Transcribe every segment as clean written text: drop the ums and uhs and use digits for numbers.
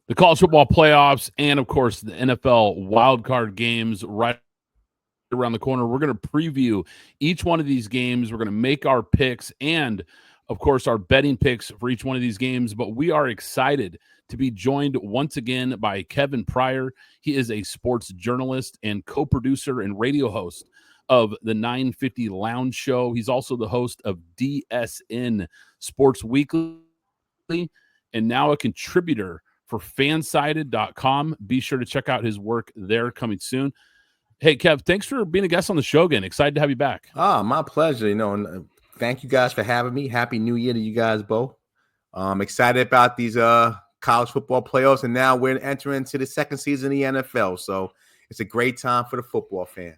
The college football playoffs and, of course, the NFL wildcard games right around the corner. We're going to preview each one of these games. We're going to make our picks and, of course, our betting picks for each one of these games. But we are excited to be joined once again by Kevin Pryor. He is a sports journalist and co-producer and radio host of the 950 Lounge Show. He's also the host of DSN Sports Weekly and now a contributor for fansided.com. Be sure to check out his work there coming soon. Hey, Kev, thanks for being a guest on the show again. Excited to have you back. My pleasure. And thank you guys for having me. Happy New Year to you guys both. Excited about these college football playoffs, and now we're entering into the second season of the NFL. So it's a great time for the football fan.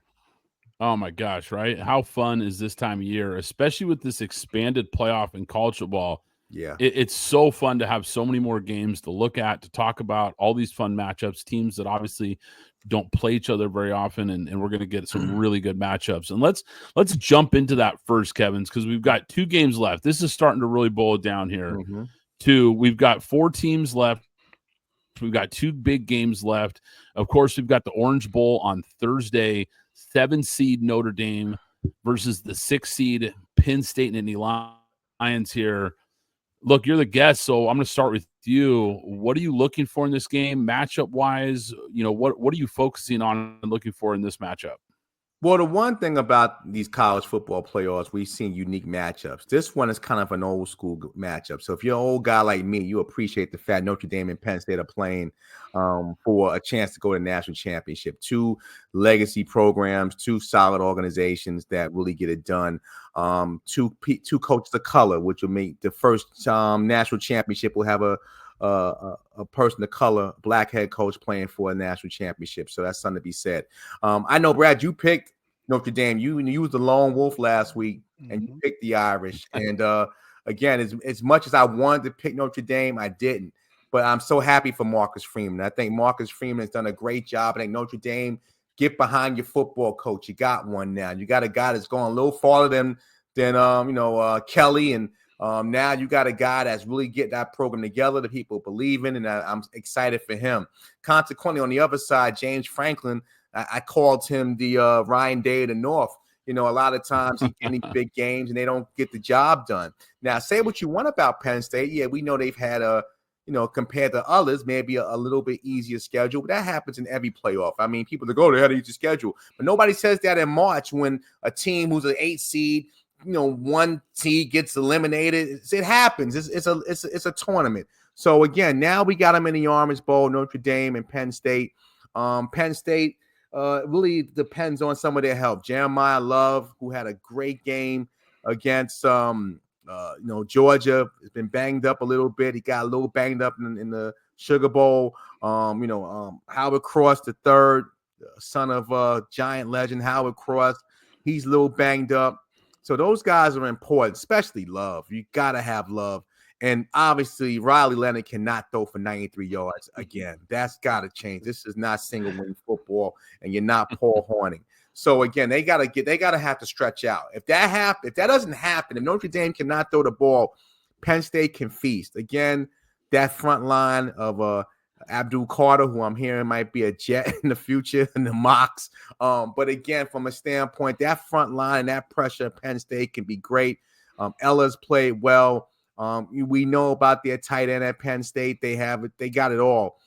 Oh my gosh, right? How fun is this time of year, especially with this expanded playoff in college football? Yeah, it's so fun to have so many more games to look at, to talk about, all these fun matchups, teams that obviously don't play each other very often, and we're going to get some really good matchups. And let's jump into that first, Kevin's, because we've got 2 games left. This is starting to really boil it down here. We've got 4 teams left. We've got 2 big games left. Of course, we've got the Orange Bowl on Thursday, 7-seed Notre Dame versus the 6-seed Penn State and Indy Lions here. Look, you're the guest, so I'm going to start with you. What are you looking for in this game, matchup-wise? What are you focusing on and looking for in this matchup? Well, the one thing about these college football playoffs, we've seen unique matchups. This one is kind of an old school matchup. So if you're an old guy like me, you appreciate the fact Notre Dame and Penn State are playing for a chance to go to the national championship. 2 legacy programs, 2 solid organizations that really get it done. 2 coaches of color, which will make the first national championship will have a person of color, black head coach playing for a national championship. So that's something to be said. I know, Brad, you picked Notre Dame. You was the lone wolf last week, and you picked the Irish. And again, as much as I wanted to pick Notre Dame, I didn't. But I'm so happy for Marcus Freeman. I think Marcus Freeman has done a great job. I think Notre Dame, get behind your football coach. You got one now. You got a guy that's going a little farther than Kelly, and now you got a guy that's really getting that program together that people believe in, and I'm excited for him. Consequently, on the other side, James Franklin, I called him the Ryan Day of the North. A lot of times he get these big games and they don't get the job done. Now, say what you want about Penn State. Yeah, we know they've had compared to others, maybe a little bit easier schedule, but that happens in every playoff. I mean, people that go, they had an easy schedule, but nobody says that in March when a team who's an 8 seed, 1 seed gets eliminated. It happens. It's a tournament. So again, now we got them in the Orange Bowl, Notre Dame and Penn State. Penn State really depends on some of their help. Jeremiah Love, who had a great game against Georgia, has been banged up a little bit. He got a little banged up in the Sugar Bowl. Howard Cross III, son of Giant legend Howard Cross, he's a little banged up. So those guys are important, especially Love. You got to have Love. And obviously, Riley Leonard cannot throw for 93 yards again. That's got to change. This is not single wing football, and you're not Paul Horning. So again, they got to have to stretch out. If that doesn't happen, if Notre Dame cannot throw the ball, Penn State can feast. Again, that front line of Abdul Carter, who I'm hearing might be a Jet in the future in the mocks. But again, from a standpoint, that front line and that pressure at Penn State can be great. Ella's played well. We know about their tight end at Penn State. They got it all.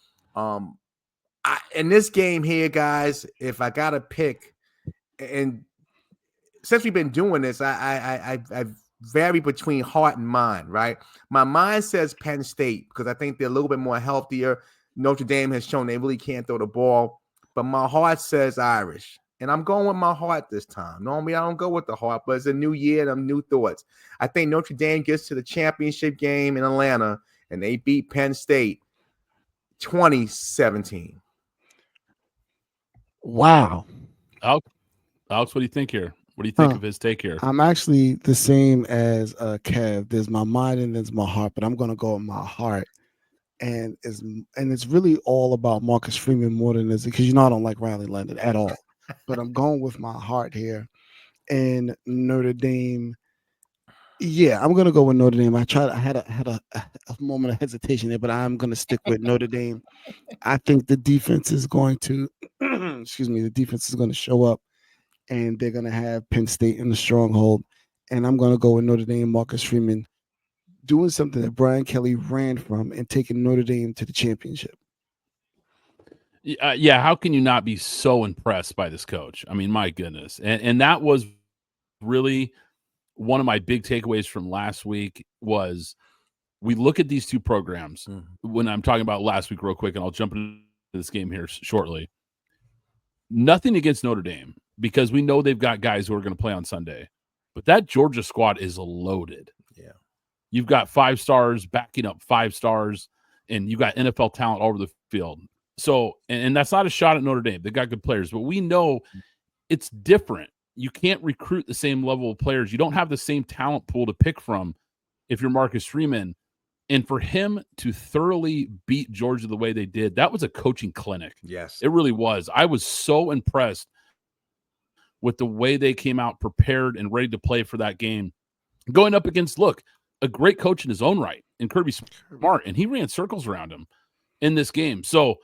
In this game here, guys, if I got to pick, and since we've been doing this, I vary between heart and mind, right? My mind says Penn State because I think they're a little bit more healthier. Notre Dame has shown they really can't throw the ball, but my heart says Irish. And I'm going with my heart this time. Normally, I don't go with the heart, but it's a new year and new thoughts. I think Notre Dame gets to the championship game in Atlanta, and they beat Penn State 2017. Wow. Alex, what do you think here? What do you think of his take here? I'm actually the same as Kev. There's my mind and there's my heart, but I'm going to go with my heart. And it's really all about Marcus Freeman more than this, because I don't like Riley Leonard at all. But I'm going with my heart here. And Notre Dame, Yeah, I'm gonna go with Notre Dame. I had a moment of hesitation there, but I'm gonna stick with Notre Dame. I think the defense is going to, excuse me, the defense is going to show up, and they're going to have Penn State in the stronghold. And I'm going to go with Notre Dame, Marcus Freeman, doing something that Brian Kelly ran from and taking Notre Dame to the championship. Yeah, how can you not be so impressed by this coach? I mean, my goodness. And that was really one of my big takeaways from last week was we look at these two programs. When I'm talking about last week real quick, and I'll jump into this game here shortly. Nothing against Notre Dame because we know they've got guys who are going to play on Sunday. But that Georgia squad is loaded. Yeah. You've got 5 stars backing up 5 stars, and you've got NFL talent all over the field. So, and that's not a shot at Notre Dame. They've got good players, but we know it's different. You can't recruit the same level of players. You don't have the same talent pool to pick from if you're Marcus Freeman. And for him to thoroughly beat Georgia the way they did, that was a coaching clinic. Yes. It really was. I was so impressed with the way they came out prepared and ready to play for that game. Going up against, look, a great coach in his own right, and Kirby Smart, and he ran circles around him in this game. So,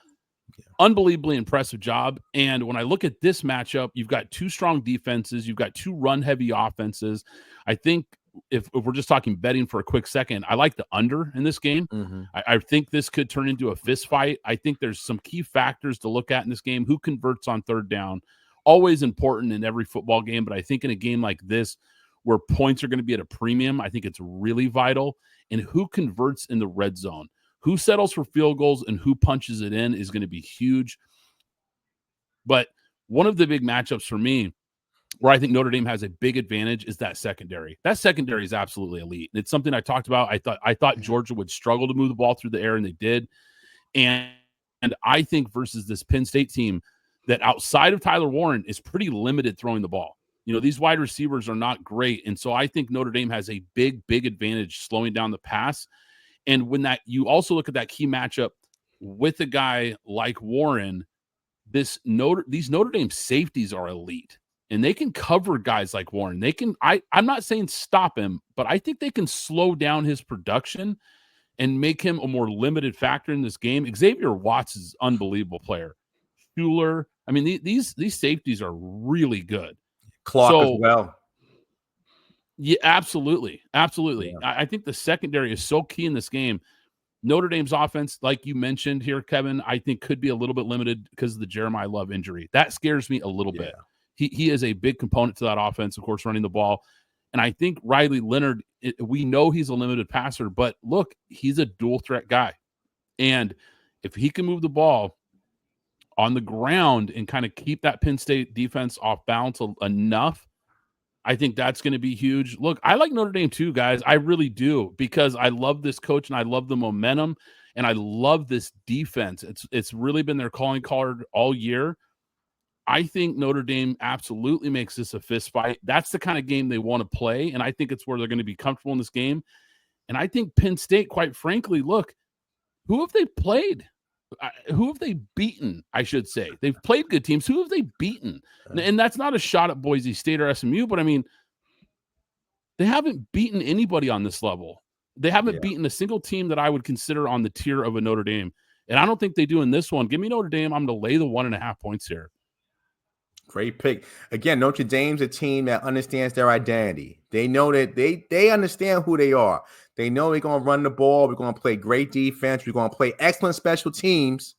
unbelievably impressive job. And when I look at this matchup, you've got 2 strong defenses. You've got 2 run-heavy offenses. I think if we're just talking betting for a quick second, I like the under in this game. I think this could turn into a fist fight. I think there's some key factors to look at in this game. Who converts on third down? Always important in every football game, but I think in a game like this where points are going to be at a premium, I think it's really vital. And who converts in the red zone? Who settles for field goals and who punches it in is going to be huge. But one of the big matchups for me where I think Notre Dame has a big advantage is that secondary. That secondary is absolutely elite. It's something I talked about. I thought Georgia would struggle to move the ball through the air, and they did. And I think versus this Penn State team that outside of Tyler Warren is pretty limited throwing the ball. You know, these wide receivers are not great. And so I think Notre Dame has a big advantage slowing down the pass. And when that you also look at that key matchup with a guy like Warren, these Notre Dame safeties are elite. And they can cover guys like Warren. They can, I'm not saying stop him, but I think they can slow down his production and make him a more limited factor in this game. Xavier Watts is an unbelievable player. Schuler, I mean, these safeties are really good. Clark as well. Yeah, absolutely. Absolutely. Yeah. I think the secondary is so key in this game. Notre Dame's offense, like you mentioned here, Kevin, I think could be a little bit limited because of the Jeremiah Love injury. That scares me a little bit. He is a big component to that offense, of course, running the ball. And I think Riley Leonard, we know he's a limited passer, but look, he's a dual threat guy. And if he can move the ball on the ground and kind of keep that Penn State defense off balance enough, I think that's going to be huge. Look, I like Notre Dame too, guys. I really do, because I love this coach and I love the momentum and I love this defense. It's really been their calling card all year. I think Notre Dame absolutely makes this a fist fight. That's the kind of game they want to play, and I think it's where they're going to be comfortable in this game. And I think Penn State, quite frankly, look, who have they played? Who have they beaten, I should say? They've played good teams. Who have they beaten? And that's not a shot at Boise State or SMU, but I mean, they haven't beaten anybody on this level. They haven't beaten a single team that I would consider on the tier of a Notre Dame. And I don't think they do in this one. Give me Notre Dame. I'm going to lay the 1.5 points here. Great pick. Again, Notre Dame's a team that understands their identity. They know that they understand who they are. They know they're going to run the ball. We're going to play great defense. We're going to play excellent special teams,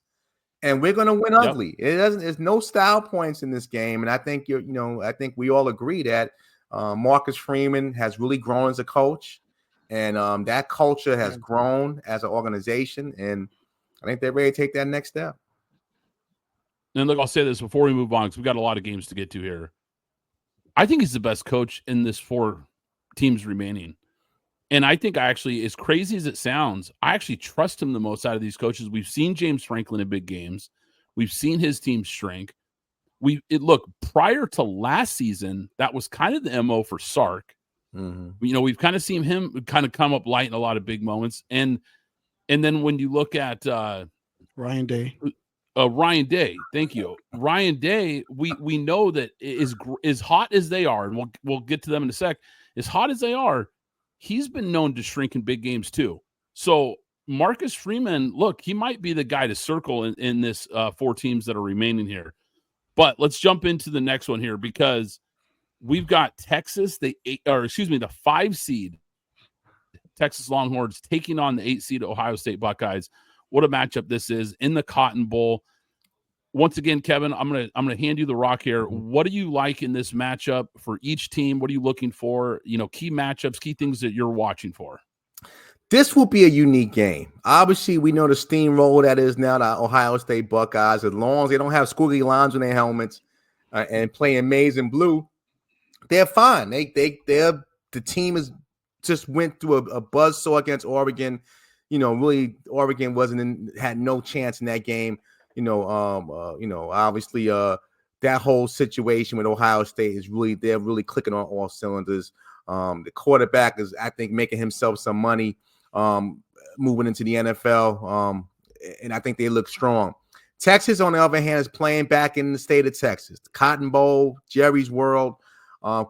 and we're going to win ugly. There's no style points in this game. And I think I think we all agree that Marcus Freeman has really grown as a coach, and that culture has grown as an organization. And I think they're ready to take that next step. And look, I'll say this before we move on, because we've got a lot of games to get to here. I think he's the best coach in this 4 teams remaining. And I think as crazy as it sounds, I actually trust him the most out of these coaches. We've seen James Franklin in big games. We've seen his team shrink. Look, prior to last season, that was kind of the MO for Sark. Mm-hmm. We've kind of seen him kind of come up light in a lot of big moments. And then when you look at Ryan Day. Ryan Day, thank you. Ryan Day, we know that is hot as they are, and we'll get to them in a sec. As hot as they are, he's been known to shrink in big games too. So Marcus Freeman, look, he might be the guy to circle in this 4 teams that are remaining here. But let's jump into the next one here, because we've got Texas, the 5 seed Texas Longhorns taking on the 8 seed Ohio State Buckeyes. What a matchup this is in the Cotton Bowl. Once again, Kevin, I'm gonna hand you the rock here. What do you like in this matchup for each team? What are you looking for? Key matchups, key things that you're watching for. This will be a unique game. Obviously, we know the steamroll that is now the Ohio State Buckeyes. As long as they don't have squiggly lines on their helmets and playing maize and blue, they're fine. The team is just went through a buzzsaw against Oregon. Really, Oregon had no chance in that game. Obviously, that whole situation with Ohio State they're really clicking on all cylinders. The quarterback is, I think, making himself some money moving into the NFL, and I think they look strong. Texas, on the other hand, is playing back in the state of Texas, the Cotton Bowl, Jerry's World.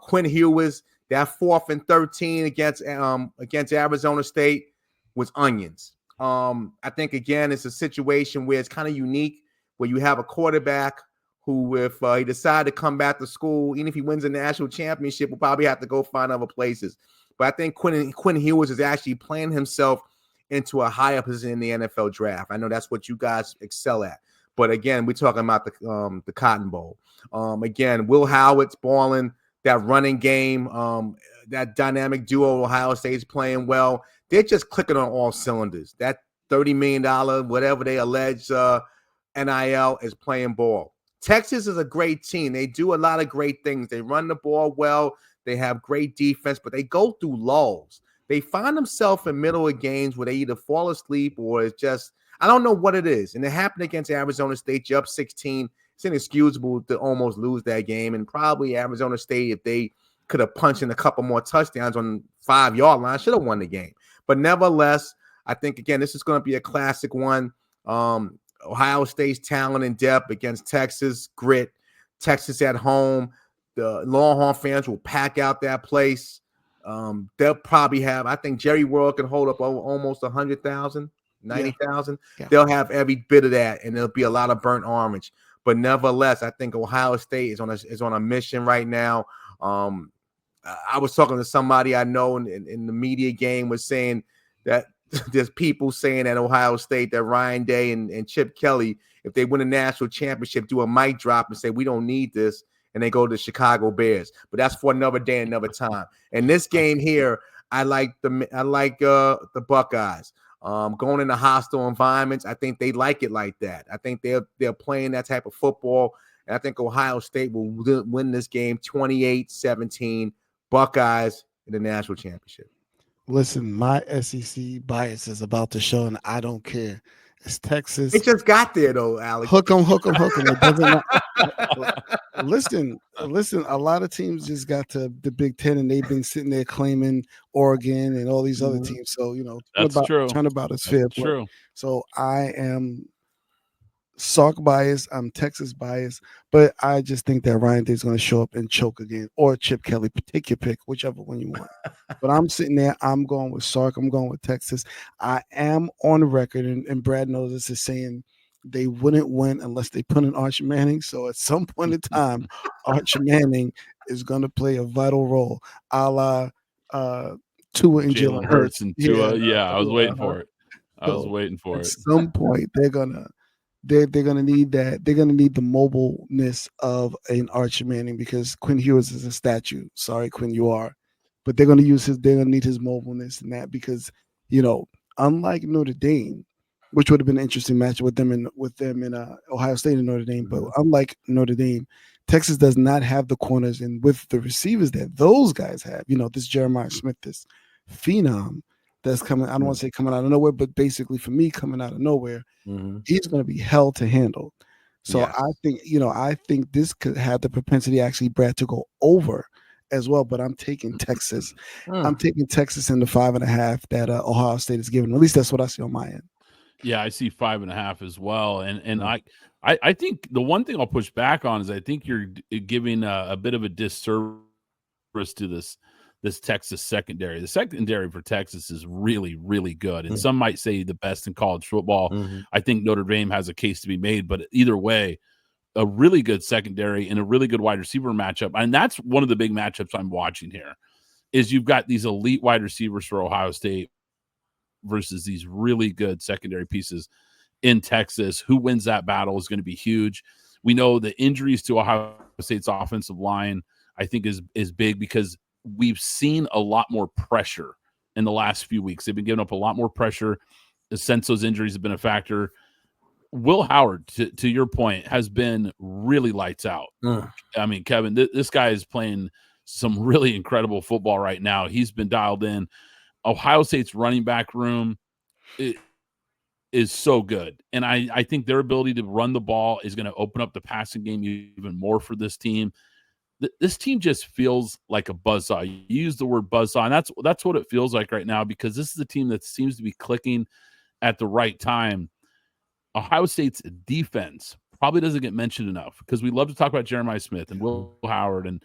Quinn Ewers, that 4th and 13 against Arizona State was onions. I think, again, it's a situation where it's kind of unique, where you have a quarterback who, if he decided to come back to school, even if he wins a national championship, will probably have to go find other places. But I think Quinn Ewers is actually playing himself into a higher position in the NFL draft. I know that's what you guys excel at. But again, we're talking about the Cotton Bowl. Again, Will Howard's balling, that running game, that dynamic duo Ohio State's playing well. They're just clicking on all cylinders. That $30 million, whatever they allege, NIL is playing ball. Texas is a great team. They do a lot of great things. They run the ball well. They have great defense, but they go through lulls. They find themselves in middle of games where they either fall asleep or it's just, I don't know what it is. And it happened against Arizona State. You're up 16. It's inexcusable to almost lose that game. And probably Arizona State, if they could have punched in a couple more touchdowns on 5-yard line, should have won the game. But nevertheless, I think, again, this is going to be a classic one. Ohio State's talent and depth against Texas, grit. Texas at home. The Longhorn fans will pack out that place. They'll probably have, I think Jerry World can hold up almost 100,000, 90,000. Yeah. They'll have every bit of that, and there'll be a lot of burnt orange. But nevertheless, I think Ohio State is on a mission right now. I was talking to somebody I know in the media game was saying that there's people saying at Ohio State that Ryan Day and Chip Kelly, if they win a national championship, do a mic drop and say, we don't need this, and they go to the Chicago Bears. But that's for another day, another time. And this game here, I like the Buckeyes. Going into hostile environments, I think they like it like that. I think they're playing that type of football, and I think Ohio State will win this game 28-17. Buckeyes in the national championship. Listen, my SEC bias is about to show, and I don't care. It's Texas. It just got there, though, Alex. Hook 'em. It doesn't listen. A lot of teams just got to the Big Ten, and they've been sitting there claiming Oregon and all these other teams. So that's true. Turnabout is fair. True. So I am Sark bias. I'm Texas bias, but I just think that Ryan Day's going to show up and choke again, or Chip Kelly. Take your pick, whichever one you want. But I'm sitting there. I'm going with Sark. I'm going with Texas. I am on record, and Brad knows this, is saying they wouldn't win unless they put in Arch Manning. So at some point in time, Arch Manning is going to play a vital role, a la Tua and Jalen Hurts. And Tua, I was waiting for it. At some point, they're gonna need that. They're gonna need the mobileness of an Arch Manning, because Quinn Ewers is a statue. Sorry, Quinn, you are, but they're gonna need his mobileness in that, because unlike Notre Dame, which would have been an interesting match with them in Ohio State and Notre Dame, but unlike Notre Dame, Texas does not have the corners, and with the receivers that those guys have, this Jeremiah Smith, this phenom that's coming, I don't want to say coming out of nowhere, but basically for me, coming out of nowhere, he's going to be hell to handle. So yes. I think this could have the propensity, actually, Brad, to go over as well. But I'm taking Texas. I'm taking Texas in the 5.5 that Ohio State is giving. At least that's what I see on my end. Yeah, I see 5.5 as well. And I think the one thing I'll push back on is I think you're giving a bit of a disservice to this this Texas secondary. The secondary for Texas is really, really good. And some might say the best in college football. I think Notre Dame has a case to be made, but either way, a really good secondary and a really good wide receiver matchup. And that's one of the big matchups I'm watching here is you've got these elite wide receivers for Ohio State versus these really good secondary pieces in Texas. Who wins that battle is going to be huge. We know the injuries to Ohio State's offensive line, I think, is big because we've seen a lot more pressure in the last few weeks. They've been giving up a lot more pressure since those injuries have been a factor. Will Howard, to your point, has been really lights out. I mean, Kevin, this guy is playing some really incredible football right now. He's been dialed in. Ohio State's running back room is so good. And I think their ability to run the ball is going to open up the passing game even more for this team. This team just feels like a buzzsaw. You use the word buzzsaw, and that's what it feels like right now because this is a team that seems to be clicking at the right time. Ohio State's defense probably doesn't get mentioned enough because we love to talk about Jeremiah Smith and Will Howard and,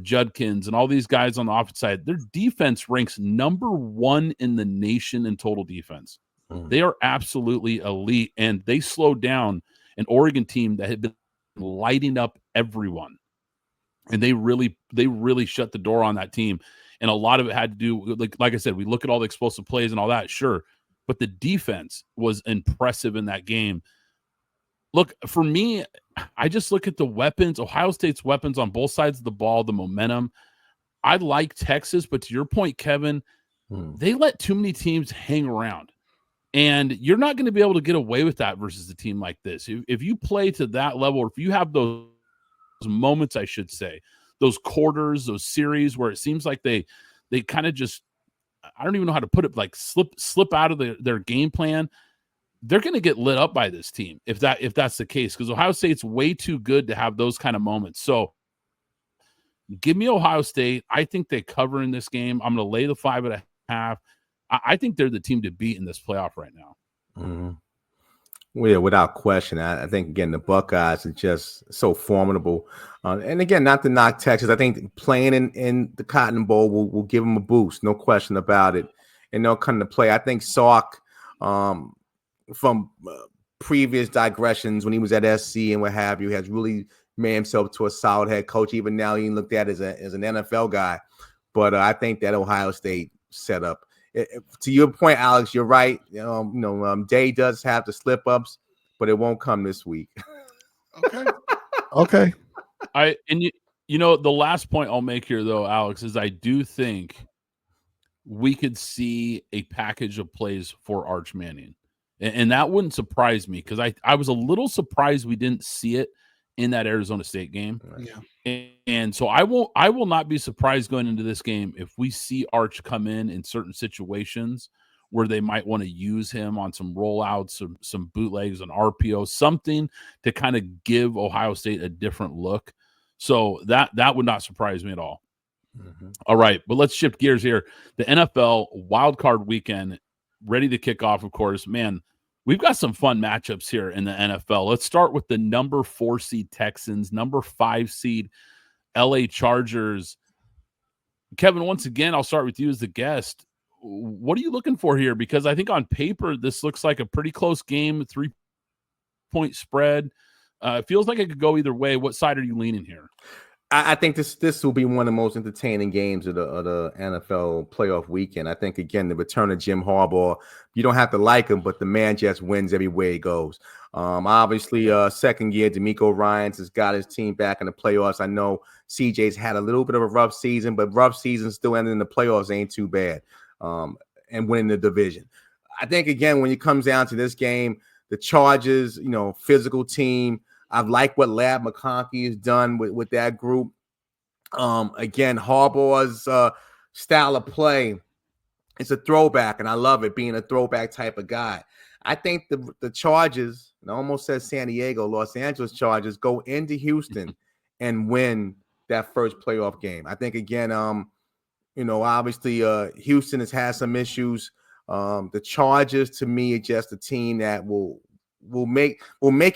Judkins and all these guys on the offense side. Their defense ranks number 1 in the nation in total defense. They are absolutely elite, and they slowed down an Oregon team that had been lighting up everyone. And they really shut the door on that team. And a lot of it had to do, like I said, we look at all the explosive plays and all that, sure. But the defense was impressive in that game. Look, for me, I just look at the weapons, Ohio State's weapons on both sides of the ball, the momentum. I like Texas, but to your point, Kevin, they let too many teams hang around. And you're not going to be able to get away with that versus a team like this. If you play to that level, or if you have those moments, I should say, those quarters, those series where it seems like they kind of just, I don't even know how to put it, like slip out of their game plan, they're going to get lit up by this team if that's the case, because Ohio State's way too good to have those kind of moments. So give me Ohio State. I think they cover in this game. I'm going to lay the 5.5. I think they're the team to beat in this playoff right now. Well, yeah, without question. I think, again, the Buckeyes are just so formidable. And, again, not to knock Texas. I think playing in the Cotton Bowl will give them a boost, no question about it. And they'll come to play. I think Sark, from previous digressions when he was at SC and what have you, has really made himself to a solid head coach. Even now, he looked at as an NFL guy. But I think that Ohio State setup. To your point, Alex, you're right. Day does have the slip ups, but it won't come this week. Okay. The last point I'll make here, though, Alex, is I do think we could see a package of plays for Arch Manning, and that wouldn't surprise me because I was a little surprised we didn't see it in that Arizona State game. Yeah. And so I will not be surprised going into this game if we see Arch come in certain situations where they might want to use him on some rollouts, some bootlegs, an RPO, something to kind of give Ohio State a different look. So that would not surprise me at all. All right, but let's shift gears here. The NFL wildcard weekend ready to kick off, of course. Man, we've got some fun matchups here in the NFL. Let's start with the number 4 seed Texans, number 5 seed LA Chargers. Kevin, once again, I'll start with you as the guest. What are you looking for here? Because I think on paper, this looks like a pretty close game, 3-point spread. It feels like it could go either way. What side are you leaning here? I think this will be one of the most entertaining games of the NFL playoff weekend. I think, again, the return of Jim Harbaugh, you don't have to like him, but the man just wins everywhere he goes. Obviously, second year, DeMeco Ryans has got his team back in the playoffs. I know CJ's had a little bit of a rough season, but rough season still ending in the playoffs ain't too bad, and winning the division. I think, again, when it comes down to this game, the Chargers, physical team, I've liked what Lab McConkey has done with that group. Again, Harbaugh's style of play, it's a throwback, and I love it, being a throwback type of guy. I think the Chargers, and I almost said San Diego, Los Angeles Chargers, go into Houston and win that first playoff game. I think, again, obviously Houston has had some issues. The Chargers, to me, are just a team that will make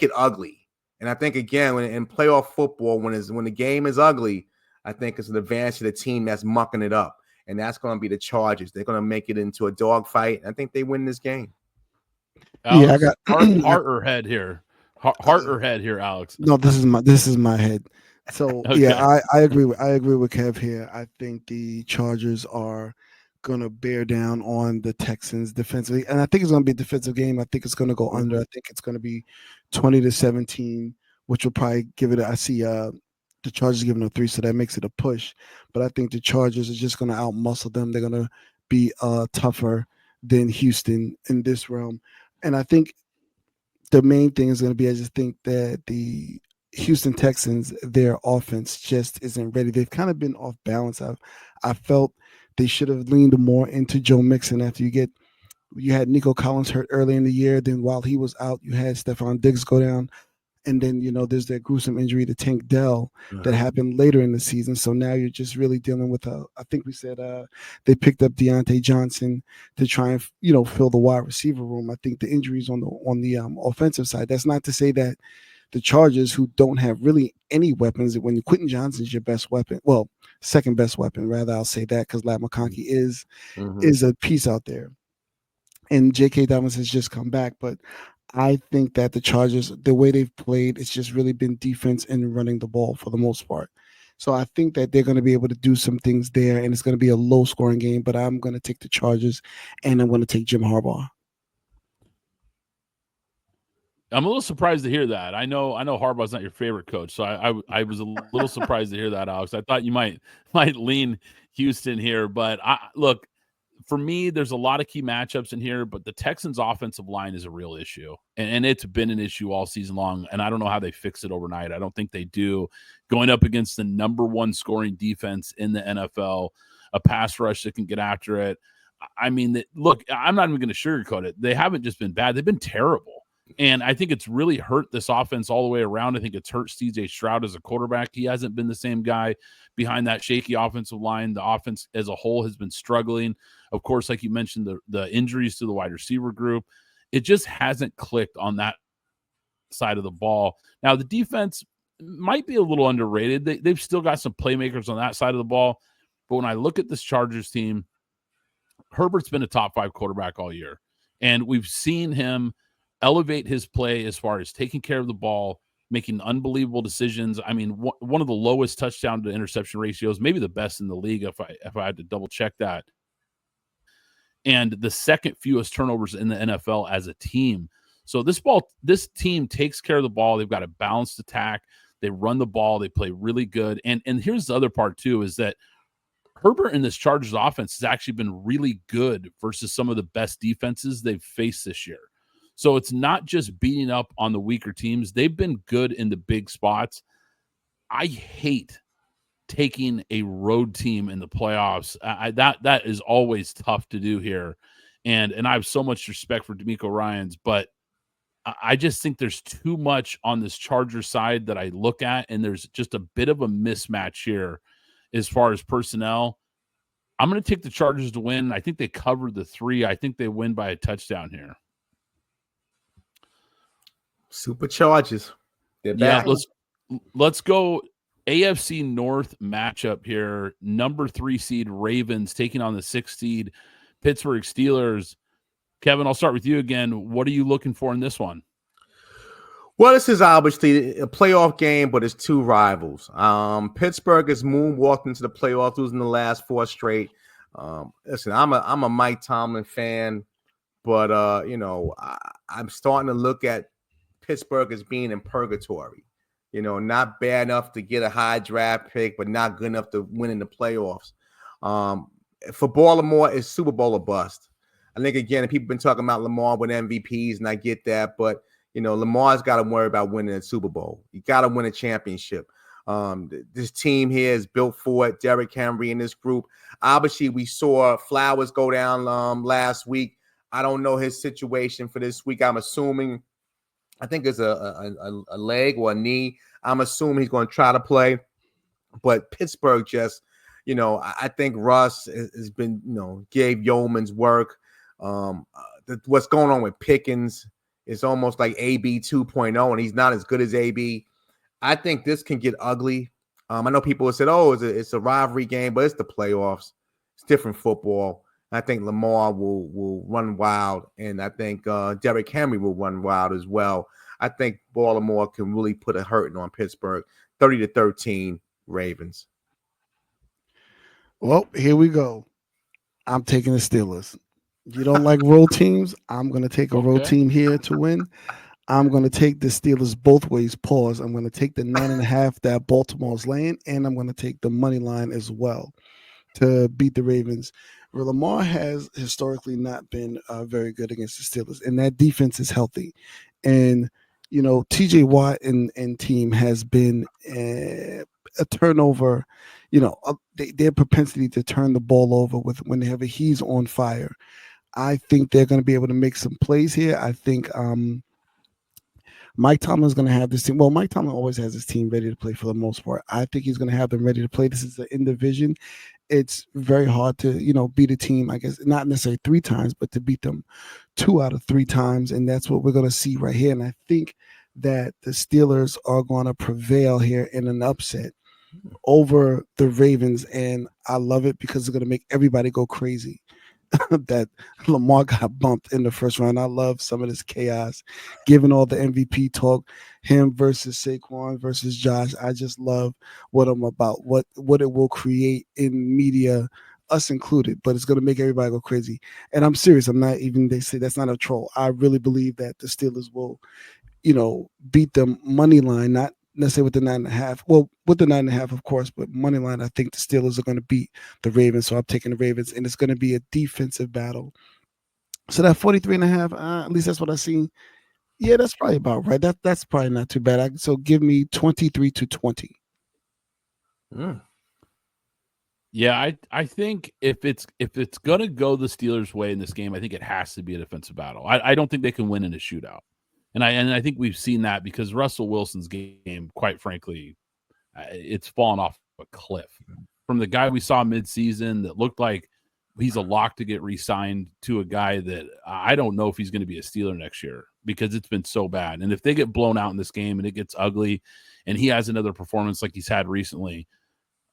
it ugly. And I think, again, in playoff football, when the game is ugly, I think it's an advantage to the team that's mucking it up. and that's going to be the Chargers. They're going to make it into a dogfight. I think they win this game. Alex, Yeah, I got heart or head here. Heart or head here, Alex. No, this is my head. So Okay. yeah, I agree with Kev here. I think the Chargers are gonna bear down on the Texans defensively, and I think it's gonna be a defensive game. I think it's gonna go under. I think it's gonna be 20-17, which will probably give it. I see the Chargers giving a 3, so that makes it a push. But I think the Chargers are just gonna outmuscle them. They're gonna be tougher than Houston in this realm, and I think the main thing is going to be, I just think that the Houston Texans, their offense just isn't ready. They've kind of been off balance. I felt they should have leaned more into Joe Mixon after you had Nico Collins hurt early in the year. Then while he was out, you had Stephon Diggs go down. And then, there's that gruesome injury to Tank Dell that happened later in the season. So now you're just really dealing with I think we said they picked up Deontay Johnson to try and, fill the wide receiver room. I think the injuries on the offensive side, that's not to say that the Chargers, who don't have really any weapons, when Quentin Johnson's your best weapon, well, second best weapon, rather, I'll say that, because Lat McConkey is a piece out there. And J.K. Dobbins has just come back, but I think that the Chargers, the way they've played, it's just really been defense and running the ball for the most part. So I think that they're going to be able to do some things there, and it's going to be a low-scoring game, but I'm going to take the Chargers, and I'm going to take Jim Harbaugh. I'm a little surprised to hear that. I know Harbaugh's not your favorite coach, so I was a little surprised to hear that, Alex. I thought you might lean Houston here, but look, for me, there's a lot of key matchups in here, but the Texans' offensive line is a real issue, and it's been an issue all season long, and I don't know how they fix it overnight. I don't think they do. Going up against the number 1 scoring defense in the NFL, a pass rush that can get after it. I mean, look, I'm not even going to sugarcoat it. They haven't just been bad. They've been terrible, and I think it's really hurt this offense all the way around. I think it's hurt C.J. Stroud as a quarterback. He hasn't been the same guy behind that shaky offensive line. The offense as a whole has been struggling. Of course, like you mentioned, the injuries to the wide receiver group, it just hasn't clicked on that side of the ball. Now, the defense might be a little underrated. They've still got some playmakers on that side of the ball. But when I look at this Chargers team, Herbert's been a top 5 quarterback all year. And we've seen him elevate his play as far as taking care of the ball, making unbelievable decisions. I mean, one of the lowest touchdown to interception ratios, maybe the best in the league if I had to double check that. And the second fewest turnovers in the NFL as a team. So this team takes care of the ball. They've got a balanced attack. They run the ball. They play really good. And here's the other part too, is that Herbert in this Chargers offense has actually been really good versus some of the best defenses they've faced this year. So it's not just beating up on the weaker teams. They've been good in the big spots. I hate taking a road team in the playoffs. That is always tough to do here. And I have so much respect for DeMeco Ryans, but I just think there's too much on this Charger side that I look at, and there's just a bit of a mismatch here as far as personnel. I'm going to take the Chargers to win. I think they covered the 3. I think they win by a touchdown here. Superchargers. They're back. Yeah, let's go AFC North matchup here. Number 3 seed Ravens taking on the 6 seed Pittsburgh Steelers. Kevin, I'll start with you again. What are you looking for in this one? Well, this is obviously a playoff game, but it's 2 rivals. Pittsburgh has moonwalked into the playoffs, losing the last 4 straight. Listen, I'm a Mike Tomlin fan, but I'm starting to look at Pittsburgh as being in purgatory. Not bad enough to get a high draft pick, but not good enough to win in the playoffs. For Baltimore, it's Super Bowl or bust. I think, again, people have been talking about Lamar with MVPs, and I get that, but Lamar's got to worry about winning a Super Bowl. You got to win a championship. This team here is built for it. Derrick Henry in this group. Obviously, we saw Flowers go down last week. I don't know his situation for this week. I'm assuming, I think it's a leg or a knee. I'm assuming he's going to try to play. But Pittsburgh just, I think Russ has been, gave Yeoman's work. What's going on with Pickens is almost like AB 2.0, and he's not as good as AB. I think this can get ugly. I know people have said, it's a rivalry game, but it's the playoffs. It's different football. I think Lamar will run wild, and I think Derrick Henry will run wild as well. I think Baltimore can really put a hurting on Pittsburgh. 30-13 Ravens. Well, here we go. I'm taking the Steelers. You don't like road teams? I'm going to take a road team here to win. I'm going to take the Steelers both ways. Pause. I'm going to take the 9.5 that Baltimore's laying, and I'm going to take the money line as well to beat the Ravens. Lamar has historically not been very good against the Steelers, and that defense is healthy. And, TJ Watt and team has been a turnover, their propensity to turn the ball over whenever he's on fire. I think they're going to be able to make some plays here. I think Mike Tomlin's going to have this team. Well, Mike Tomlin always has his team ready to play for the most part. I think he's going to have them ready to play. This is in division. It's very hard to, beat a team, I guess, not necessarily 3 times, but to beat them 2 out of 3 times. And that's what we're going to see right here. And I think that the Steelers are going to prevail here in an upset over the Ravens. And I love it because it's going to make everybody go crazy. That Lamar got bumped in the first round. I love some of this chaos, given all the MVP talk, him versus Saquon versus Josh. I just love what I'm about, what it will create in media, us included, but it's going to make everybody go crazy. And I'm serious. I'm not even, they say that's not a troll. I really believe that the Steelers will, beat them money line, not necessarily with the 9.5. Well, with the 9.5, of course, but money line, I think the Steelers are going to beat the Ravens. So I'm taking the Ravens, and it's going to be a defensive battle. So that 43.5, at least that's what I see. Yeah, that's probably about right. That's probably not too bad. So give me 23-20. Yeah, I think if it's gonna go the Steelers' way in this game, I think it has to be a defensive battle. I don't think they can win in a shootout. And I think we've seen that because Russell Wilson's game, quite frankly, it's fallen off a cliff. From the guy we saw midseason that looked like he's a lock to get re-signed to a guy that I don't know if he's going to be a Steeler next year because it's been so bad. And if they get blown out in this game and it gets ugly and he has another performance like he's had recently,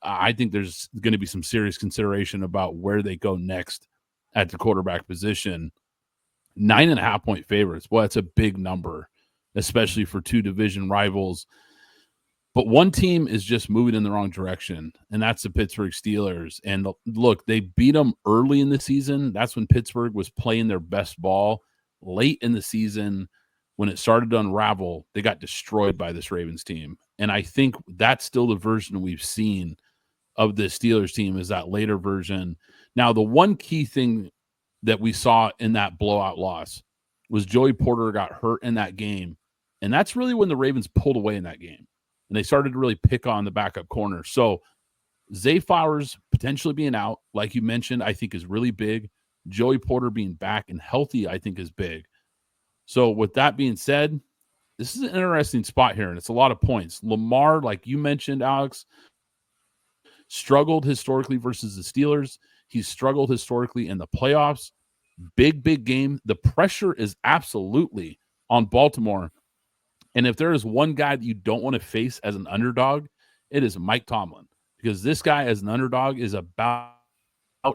I think there's going to be some serious consideration about where they go next at the quarterback position. 9.5 point favorites. Boy, that's a big number, especially for 2 division rivals. But one team is just moving in the wrong direction, and that's the Pittsburgh Steelers. And look, they beat them early in the season. That's when Pittsburgh was playing their best ball. Late in the season, when it started to unravel, they got destroyed by this Ravens team. And I think that's still the version we've seen of the Steelers team, is that later version. Now, the one key thing that we saw in that blowout loss was Joey Porter got hurt in that game. And that's really when the Ravens pulled away in that game. And they started to really pick on the backup corner. So Zay Flowers potentially being out, like you mentioned, I think is really big. Joey Porter being back and healthy, I think is big. So with that being said, this is an interesting spot here, and it's a lot of points. Lamar, like you mentioned, Alex, struggled historically versus the Steelers. He's struggled historically in the playoffs. Big game. The pressure is absolutely on Baltimore. And if there is one guy that you don't want to face as an underdog, it is Mike Tomlin. Because this guy as an underdog is about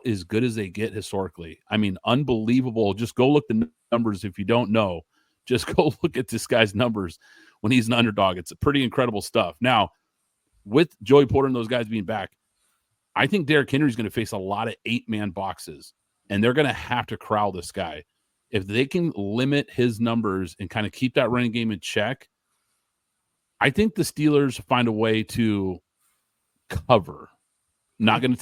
as good as they get historically. I mean, unbelievable. Just go look the numbers if you don't know. Just go look at this guy's numbers when he's an underdog. It's pretty incredible stuff. Now, with Joey Porter and those guys being back, I think Derrick Henry's going to face a lot of 8-man boxes, and they're going to have to corral this guy. If they can limit his numbers and kind of keep that running game in check, I think the Steelers find a way to cover. I'm not going to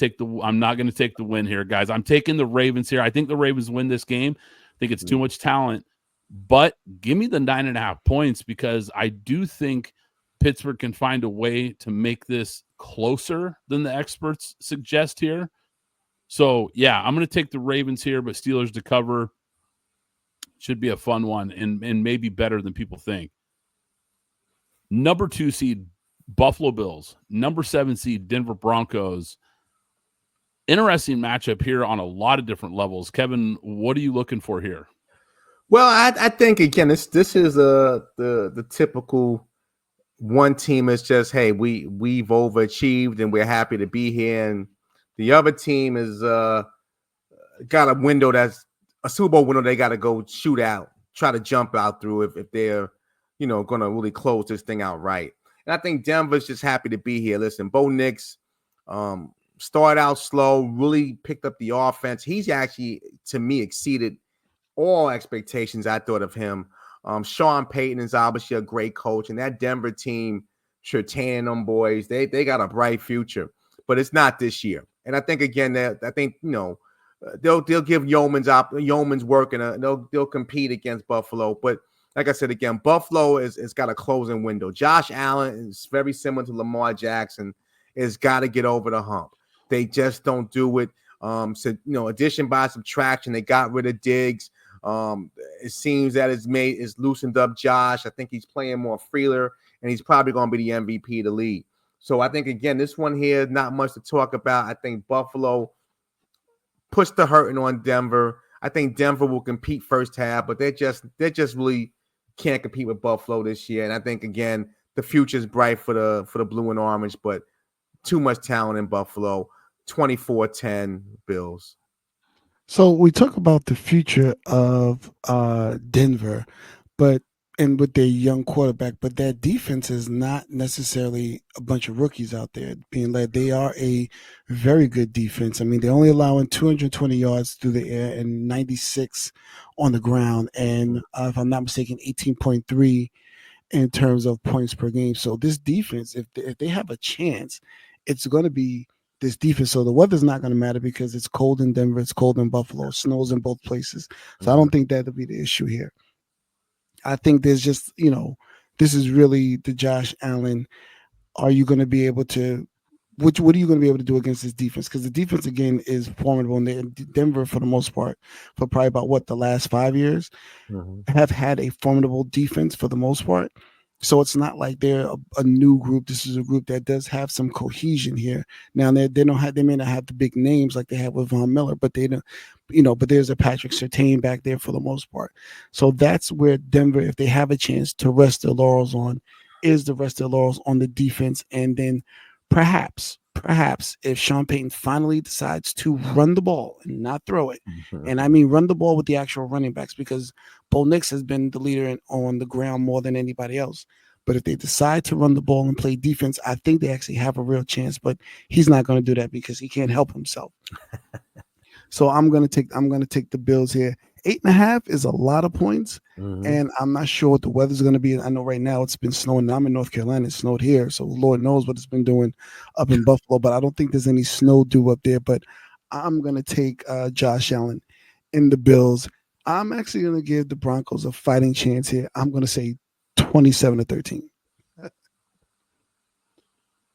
take the win here, guys. I'm taking the Ravens here. I think the Ravens win this game. I think it's too much talent, but give me the 9.5 points because I do think Pittsburgh can find a way to make this closer than the experts suggest here. So, yeah, I'm going to take the Ravens here, but Steelers to cover. Should be a fun one and maybe better than people think. Number 2 seed, Buffalo Bills. Number 7 seed, Denver Broncos. Interesting matchup here on a lot of different levels. Kevin, what are you looking for here? Well, I think, again, this is the typical one team is just, hey, we've overachieved and we're happy to be here. And The other team is got a window that's a Super Bowl window they got to go shoot out, try to jump out through if they're, going to really close this thing out right. And I think Denver's just happy to be here. Listen, Bo Nix started out slow, really picked up the offense. He's actually, to me, exceeded all expectations I thought of him. Sean Payton is obviously a great coach, and that Denver team, Surtain, them boys, they got a bright future, but it's not this year. And I think again that they'll give Yeoman's work, and they'll compete against Buffalo. But like I said again, Buffalo is got a closing window. Josh Allen is very similar to Lamar Jackson. Has got to get over the hump. They just don't do it. Addition by subtraction, they got rid of Diggs. It seems that it's loosened up Josh. I think he's playing more freeler, and he's probably going to be the MVP of the league. So I think, again, this one here, not much to talk about. I think Buffalo puts the hurting on Denver. I think Denver will compete first half, but they just really can't compete with Buffalo this year. And I think, again, the future is bright for the blue and orange, but too much talent in Buffalo. 24-10 Bills. So we talk about the future of Denver, and with their young quarterback, but their defense is not necessarily a bunch of rookies out there being led. They are a very good defense. I mean, they're only allowing 220 yards through the air and 96 on the ground, and if I'm not mistaken, 18.3 in terms of points per game. So this defense, if they have a chance, it's going to be this defense. So the weather's not going to matter because it's cold in Denver, it's cold in Buffalo, snows in both places. So I don't think that'll be the issue here. I think there's just, this is really the Josh Allen. Are you going to be able to, what are you going to be able to do against this defense? Because the defense, again, is formidable. And Denver, for the most part, for probably about the last 5 years, have had a formidable defense for the most part. So it's not like they're a new group. This is a group that does have some cohesion here. Now they may not have the big names like they have with Von Miller, but they don't, but there's a Patrick Surtain back there for the most part. So that's where Denver, if they have a chance to rest their laurels on, is the rest their laurels on the defense. And then perhaps if Sean Payton finally decides to run the ball and not throw it, and I mean run the ball with the actual running backs, because Bo Nix has been the leader on the ground more than anybody else. But if they decide to run the ball and play defense, I think they actually have a real chance. But he's not going to do that because he can't help himself. So I'm going to take the Bills here. 8.5 is a lot of points, and I'm not sure what the weather's going to be. I know right now it's been snowing. I'm in North Carolina. It snowed here, so Lord knows what it's been doing up in Buffalo. But I don't think there's any snow due up there. But I'm going to take Josh Allen in the Bills. I'm actually going to give the Broncos a fighting chance here. I'm going to say 27-13.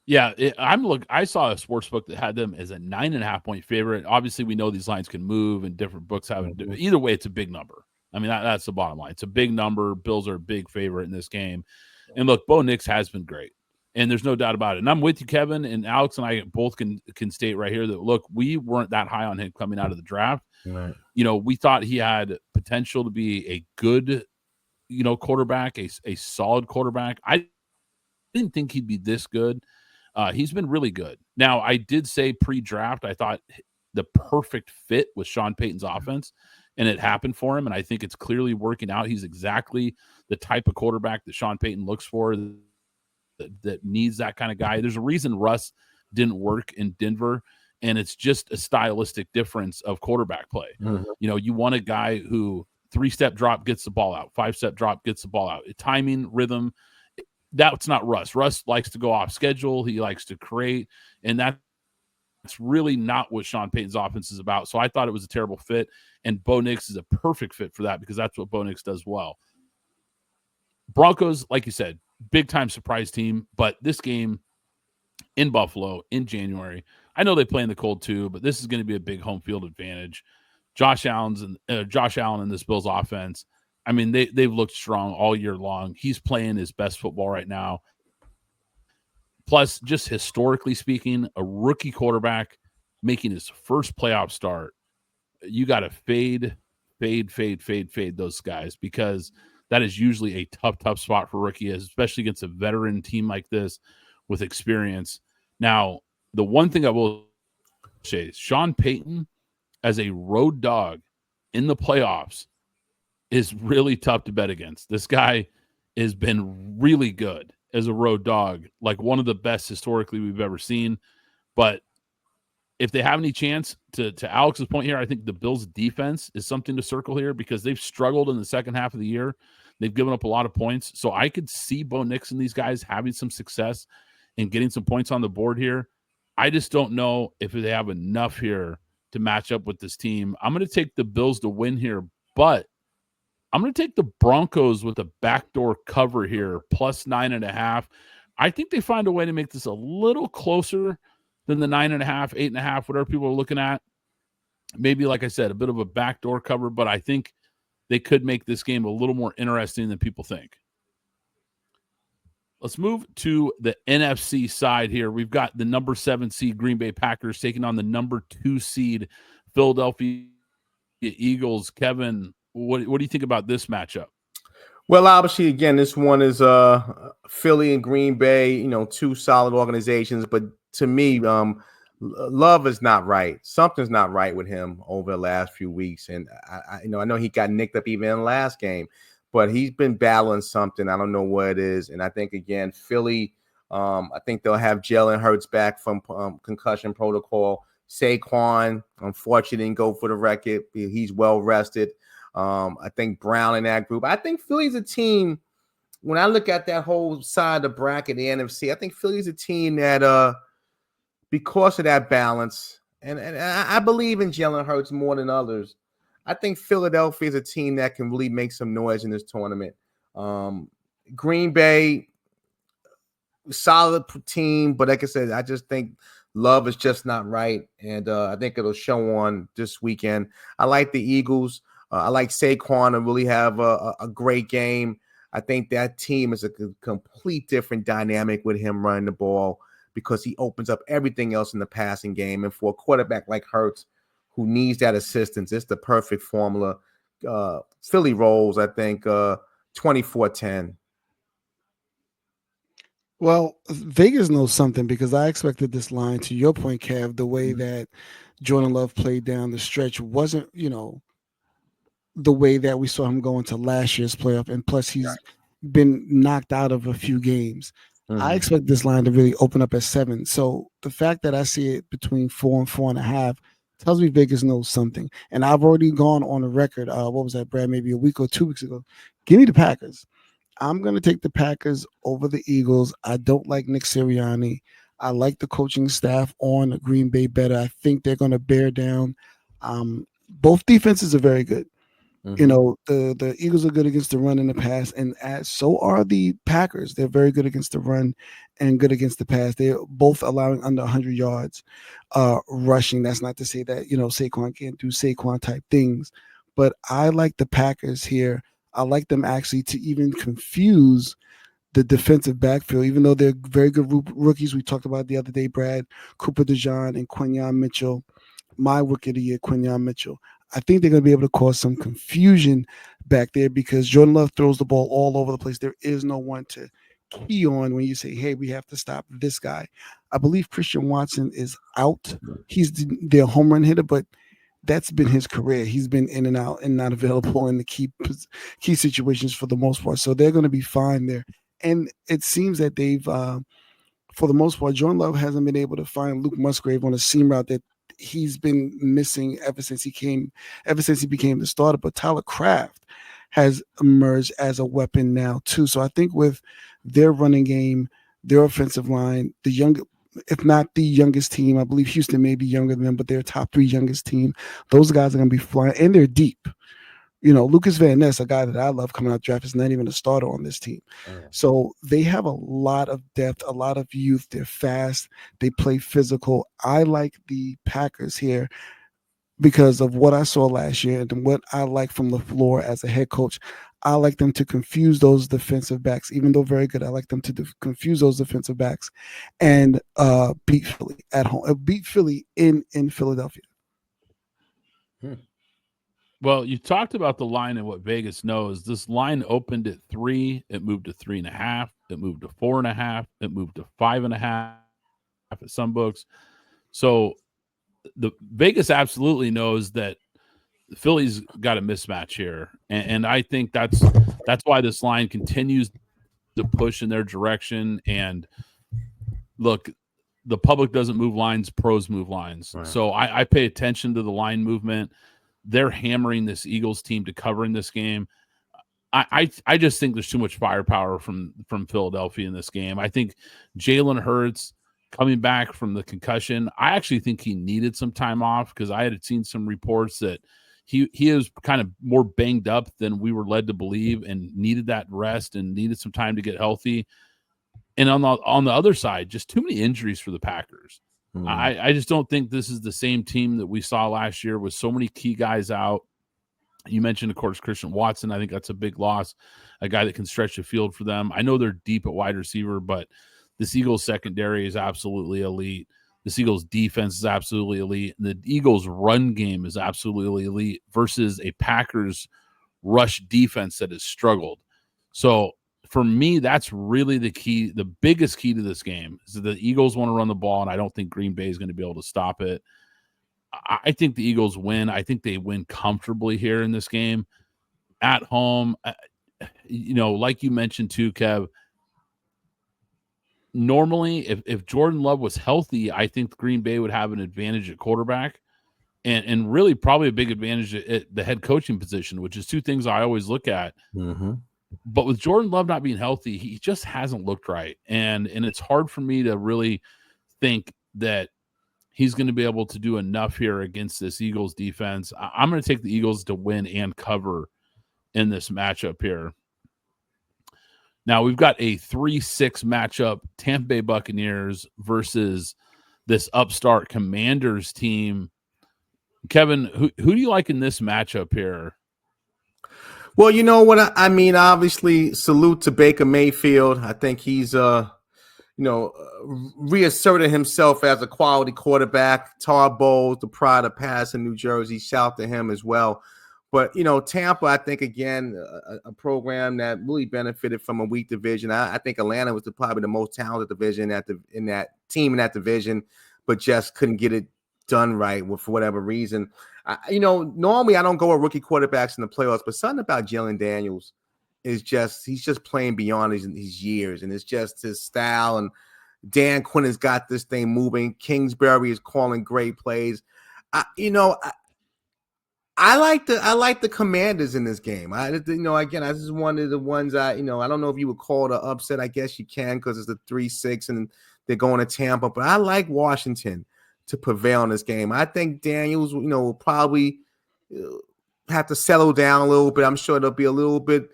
Yeah, I saw a sports book that had them as a 9.5 point favorite. Obviously, we know these lines can move, and different books have it. Either way, it's a big number. I mean, that's the bottom line. It's a big number. Bills are a big favorite in this game. And look, Bo Nix has been great, and there's no doubt about it. And I'm with you, Kevin, and Alex and I both can state right here that, look, we weren't that high on him coming out of the draft. Right. We thought he had potential to be a good, quarterback, a solid quarterback. I didn't think he'd be this good. He's been really good. Now, I did say pre-draft, I thought the perfect fit was Sean Payton's offense, and it happened for him, and I think it's clearly working out. He's exactly the type of quarterback that Sean Payton looks for, that needs that kind of guy. There's a reason Russ didn't work in Denver, and it's just a stylistic difference of quarterback play. You want a guy who 3-step drop gets the ball out, 5-step drop gets the ball out. Timing, rhythm, that's not Russ. Russ likes to go off schedule. He likes to create, and that's really not what Sean Payton's offense is about. So I thought it was a terrible fit, and Bo Nix is a perfect fit for that because that's what Bo Nix does well. Broncos, like you said, big-time surprise team, but this game in Buffalo in January, I know they play in the cold too, but this is going to be a big home field advantage. Josh Allen and this Bills offense, I mean, they've looked strong all year long. He's playing his best football right now. Plus, just historically speaking, a rookie quarterback making his first playoff start, you got to fade those guys, because that is usually a tough spot for rookies, especially against a veteran team like this with experience. Now, the one thing I will Sean Payton as a road dog in the playoffs is really tough to bet against. This guy has been really good as a road dog, like one of the best historically we've ever seen. But if they have any chance, to Alex's point here, I think the Bills' defense is something to circle here because they've struggled in the second half of the year. They've given up a lot of points. So I could see Bo Nix and these guys having some success and getting some points on the board here. I just don't know if they have enough here to match up with this team. I'm going to take the Bills to win here, but I'm going to take the Broncos with a backdoor cover here, plus 9.5. I think they find a way to make this a little closer than the 9.5, 8.5, whatever people are looking at. Maybe, like I said, a bit of a backdoor cover, but I think they could make this game a little more interesting than people think. Let's move to the NFC side here. We've got the number 7 seed Green Bay Packers taking on the number 2 seed Philadelphia Eagles. Kevin, what do you think about this matchup? Well, obviously, again, this one is Philly and Green Bay, two solid organizations. But to me, Love is not right. Something's not right with him over the last few weeks. And I know he got nicked up even in the last game, but he's been battling something. I don't know what it is. And I think, again, Philly, I think they'll have Jalen Hurts back from concussion protocol. Saquon, unfortunately, didn't go for the record. He's well rested. I think Brown in that group. I think Philly's a team, when I look at that whole side of the bracket, the NFC, I think Philly's a team that because of that balance, and I believe in Jalen Hurts more than others, I think Philadelphia is a team that can really make some noise in this tournament. Green Bay, solid team, but like I said, I just think Love is just not right, and I think it'll show on this weekend. I like the Eagles. I like Saquon to really have a great game. I think that team is a complete different dynamic with him running the ball because he opens up everything else in the passing game. And for a quarterback like Hurts, who needs that assistance, it's the perfect formula. Philly rolls, I think, 24-10. Well, Vegas knows something because I expected this line, to your point, Kev, the way that Jordan Love played down the stretch wasn't, the way that we saw him go into last year's playoff. And plus, he's been knocked out of a few games. I expect this line to really open up at 7. So the fact that I see it between 4 and 4.5 tells me Vegas knows something. And I've already gone on the record. What was that, Brad? Maybe a week or 2 weeks ago. Give me the Packers. I'm going to take the Packers over the Eagles. I don't like Nick Sirianni. I like the coaching staff on Green Bay better. I think they're going to bear down. Both defenses are very good. The Eagles are good against the run and the pass, and so are the Packers. They're very good against the run and good against the pass. They're both allowing under 100 yards rushing. That's not to say that, Saquon can't do Saquon type things, but I like the Packers here. I like them actually to even confuse the defensive backfield, even though they're very good rookies. We talked about the other day, Brad, Cooper DeJean and Quinyon Mitchell. My rookie of the year, Quinyon Mitchell. I think they're going to be able to cause some confusion back there because Jordan Love throws the ball all over the place. There is no one to key on when you say, hey, we have to stop this guy. I believe Christian Watson is out. He's their home run hitter, but that's been his career. He's been in and out and not available in the key situations for the most part. So they're going to be fine there. And it seems that they've, for the most part, Jordan Love hasn't been able to find Luke Musgrave on a seam route that he's been missing ever since he became the starter. But Tyler Kraft has emerged as a weapon now too. So I think with their running game, their offensive line, if not the youngest team, I believe Houston may be younger than them, but they're top 3 youngest team. Those guys are going to be flying, and they're deep. Lucas Van Ness, a guy that I love coming out draft, is not even a starter on this team. So they have a lot of depth, a lot of youth. They're fast. They play physical. I like the Packers here because of what I saw last year and what I like from LaFleur as a head coach. I like them to confuse those defensive backs, even though very good. I like them to confuse those defensive backs and beat Philly at home, beat Philly in Philadelphia. Well, you talked about the line and what Vegas knows. This line opened at 3. It moved to 3.5. It moved to 4.5. It moved to 5.5 at some books. So the Vegas absolutely knows that the Phillies got a mismatch here, and I think that's why this line continues to push in their direction. And look, the public doesn't move lines, pros move lines. Right. So I pay attention to the line movement. They're hammering this Eagles team to cover in this game. I just think there's too much firepower from Philadelphia in this game. I think Jalen Hurts coming back from the concussion, I actually think he needed some time off, because I had seen some reports that he is kind of more banged up than we were led to believe, and needed that rest and needed some time to get healthy. And on the other side, just too many injuries for the Packers. I just don't think this is the same team that we saw last year with so many key guys out. You mentioned, of course, Christian Watson. I think that's a big loss, a guy that can stretch the field for them. I know they're deep at wide receiver, but this Eagles secondary is absolutely elite. This Eagles defense is absolutely elite. The Eagles run game is absolutely elite versus a Packers rush defense that has struggled. So for me, that's really the key. The biggest key to this game is that the Eagles want to run the ball, and I don't think Green Bay is going to be able to stop it. I think the Eagles win. I think they win comfortably here in this game at home. Like you mentioned too, Kev, normally if Jordan Love was healthy, I think Green Bay would have an advantage at quarterback, and really probably a big advantage at the head coaching position, which is two things I always look at. Mm-hmm. But with Jordan Love not being healthy, he just hasn't looked right. And it's hard for me to really think that he's going to be able to do enough here against this Eagles defense. I'm going to take the Eagles to win and cover in this matchup here. Now we've got a 3-6 matchup, Tampa Bay Buccaneers versus this upstart Commanders team. Kevin, who do you like in this matchup here? Well, you know what I mean. Obviously, salute to Baker Mayfield. I think he's reasserted himself as a quality quarterback. Tar Bowls, the pride of pass in New Jersey. Shout to him as well. But, Tampa, I think, again, a program that really benefited from a weak division. I think Atlanta was probably the most talented division in that team in that division, but just couldn't get it done right for whatever reason. Normally I don't go with rookie quarterbacks in the playoffs, but something about Jalen Daniels is he's just playing beyond his years, and it's just his style. And Dan Quinn has got this thing moving. Kingsbury is calling great plays. I like the Commanders in this game. Again, this is one of the ones I don't know if you would call it an upset. I guess you can, because it's a 3-6 and they're going to Tampa. But I like Washington to prevail in this game. I think Daniels, will probably have to settle down a little bit. I'm sure there'll be a little bit,